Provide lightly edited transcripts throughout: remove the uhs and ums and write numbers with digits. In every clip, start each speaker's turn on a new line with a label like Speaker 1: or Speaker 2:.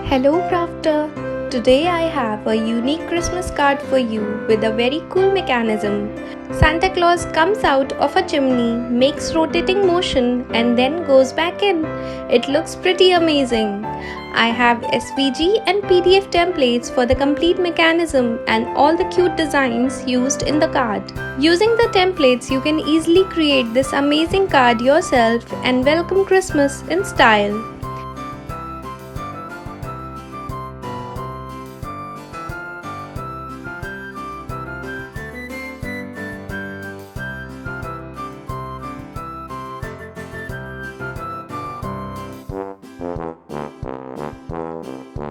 Speaker 1: Hello crafter! Today I have a unique Christmas card for you with a very cool mechanism. Santa Claus comes out of a chimney, makes rotating motion and then goes back in. It looks pretty amazing. I have SVG and PDF templates for the complete mechanism and all the cute designs used in the card. Using the templates, you can easily create this amazing card yourself and welcome Christmas in style.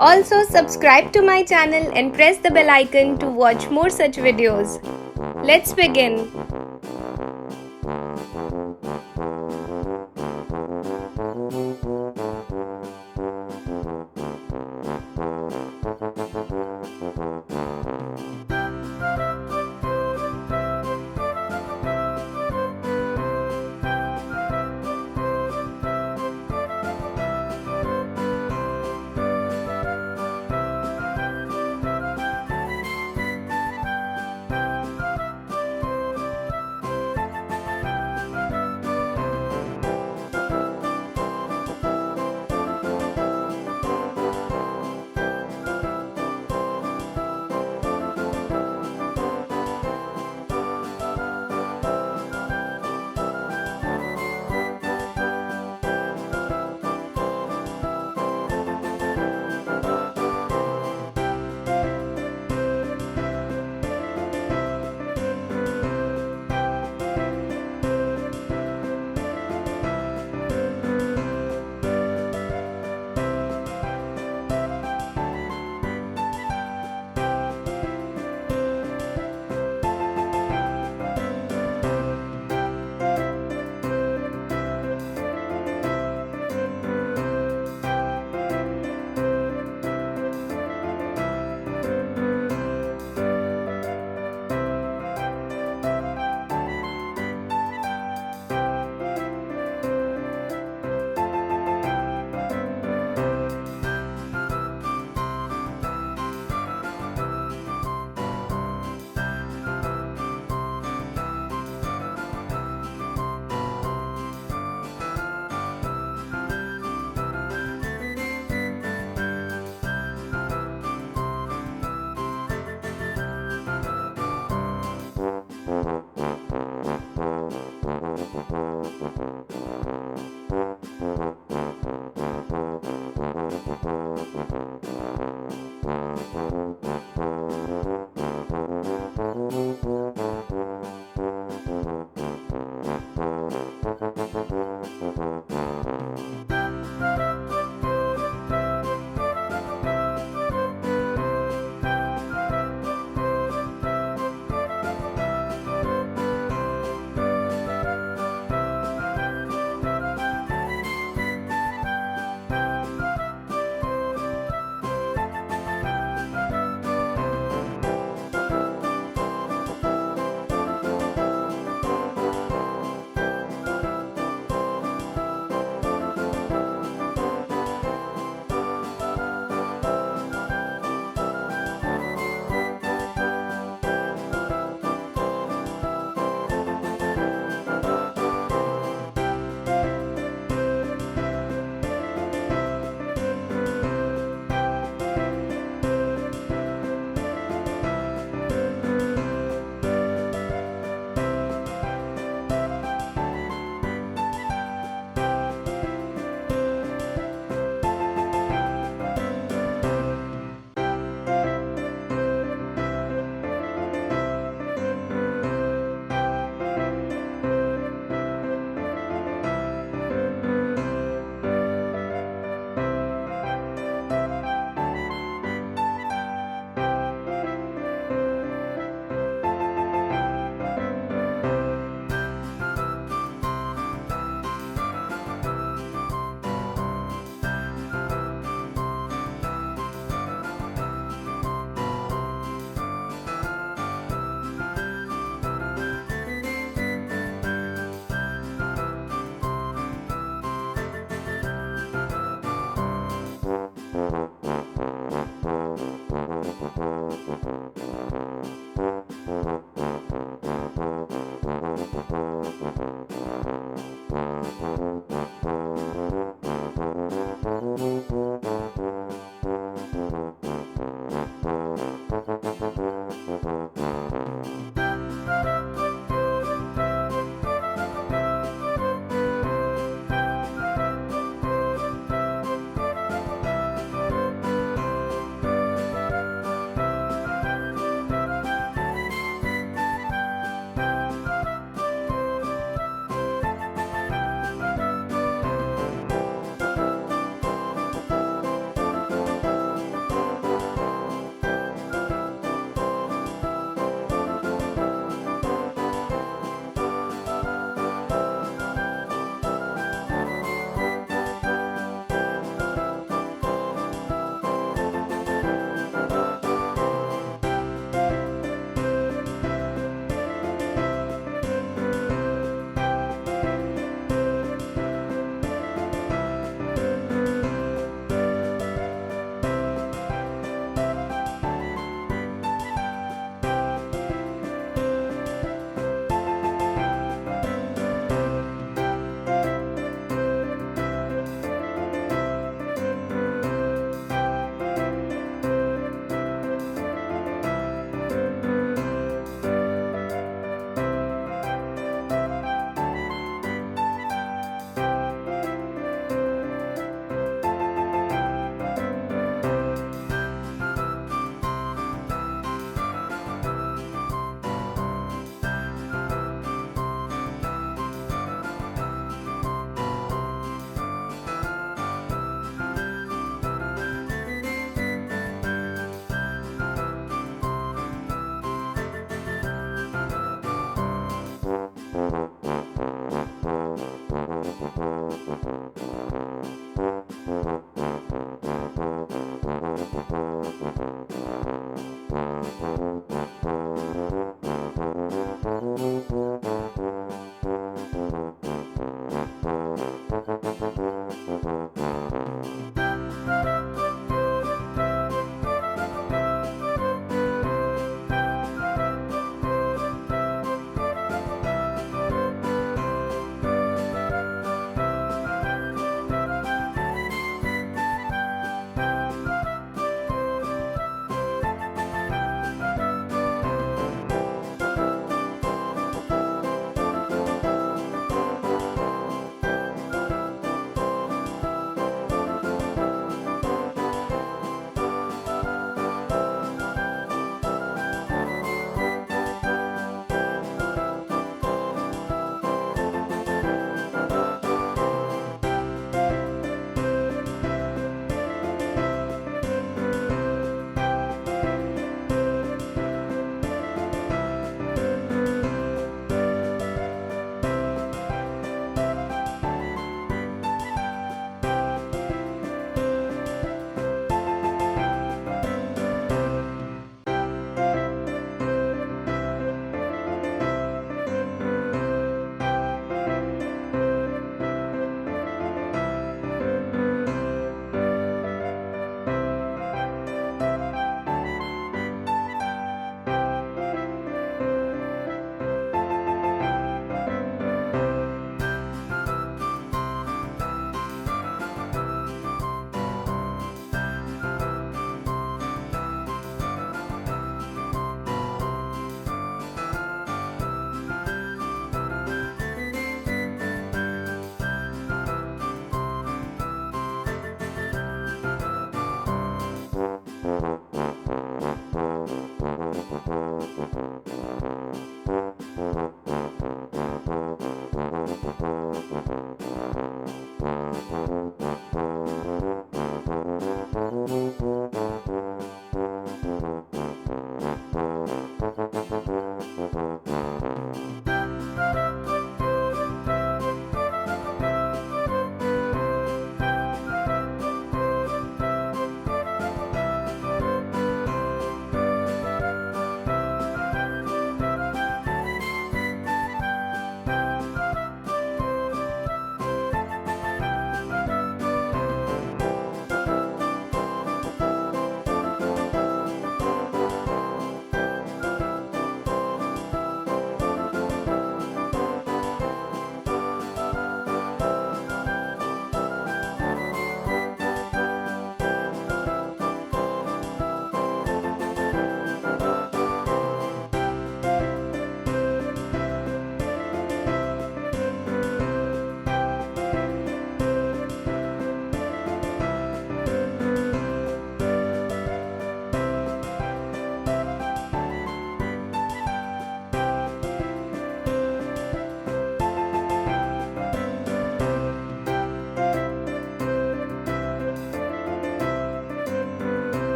Speaker 1: Also subscribe to my channel and press the bell icon to watch more such videos. Let's begin.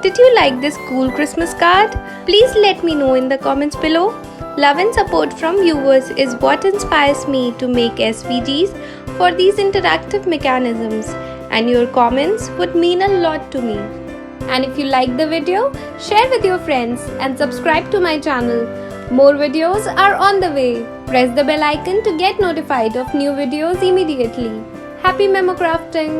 Speaker 1: Did you like this cool Christmas card? Please let me know in the comments below. Love and support from viewers is what inspires me to make SVGs for these interactive mechanisms, and your comments would mean a lot to me. And if you like the video, share with your friends and subscribe to my channel. More videos are on the way. Press the bell icon to get notified of new videos immediately. Happy Memokrafting!